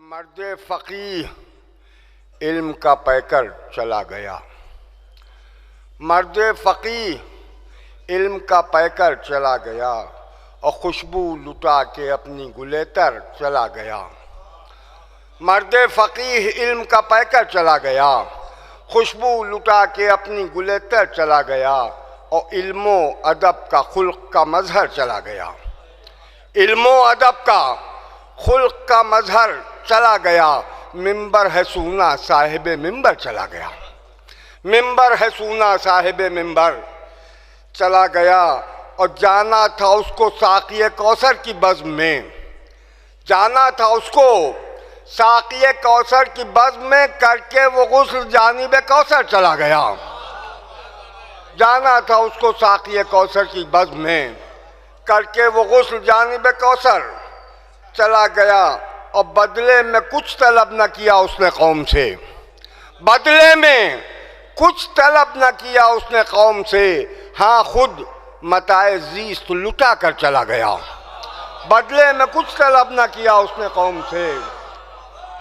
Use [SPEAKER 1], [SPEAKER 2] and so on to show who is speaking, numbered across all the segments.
[SPEAKER 1] मर्द फ़कीह इल्म का पैकर चला गया। मर्द फ़कीह इल्म का पैकर चला गया और खुशबू लुटा के अपनी गुलेतर चला गया। मर्द फ़कीह इल्म का पैकर चला गया, खुशबू लुटा के अपनी गुलेतर चला गया और इल्मो अदब का खुल्क का मजहर चला गया। इल्मो अदब का खुल्क का मजहर चला गया। मिंबर है सूना साहिब मिंबर चला गया। मिंबर है सूना साहिब मिंबर चला गया और जाना था उसको साक़िए कौसर की बज़्म में। जाना था उसको साक़िए कौसर की बज़्म में करके वो गुस्ल जानिब कौसर चला गया। जाना था उसको साक़िए कौसर की बज़्म में करके वो गुस्ल जानिब कौसर चला गया और बदले में कुछ तलब न किया उसने कौम से। बदले में कुछ तलब न किया उसने कौम से, हाँ खुद मताए ज़ीस्त लुटा कर चला गया। बदले में कुछ तलब न किया उसने कौम से,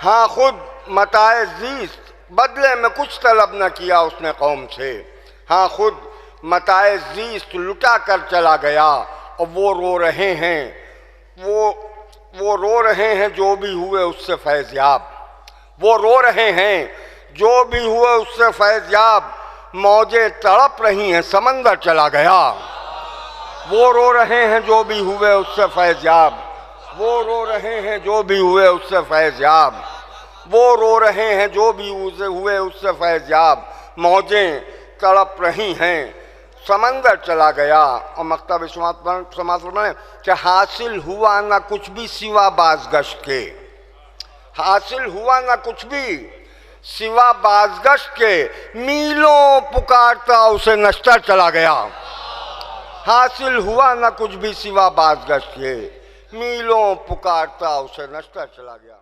[SPEAKER 1] हाँ खुद मताए ज़ीस्त बदले में कुछ तलब न किया उसने कौम से, हाँ खुद मताए ज़ीस्त लुटा कर चला गया। और वो रो रहे हैं, वो रो रहे हैं जो भी हुए उससे फैज़याब। वो रो रहे हैं जो भी हुए उससे फैज़याब। मौजें तड़प रही हैं समंदर चला गया। वो रो रहे हैं जो भी हुए उससे फैज़याब। वो रो रहे हैं जो भी हुए उससे फैज़याब। वो रो रहे हैं जो भी हुए उससे फैज़याब। मौजें तड़प रही हैं समंदर चला गया। और मकतब समात में कि हासिल हुआ ना कुछ भी सिवा बाज़गश्त के। हासिल हुआ ना कुछ भी सिवा बाज़गश्त के, मीलों पुकारता उसे नश्तर चला गया। हासिल हुआ ना कुछ भी सिवा बाज़गश्त के, मीलों पुकारता उसे नश्तर चला गया।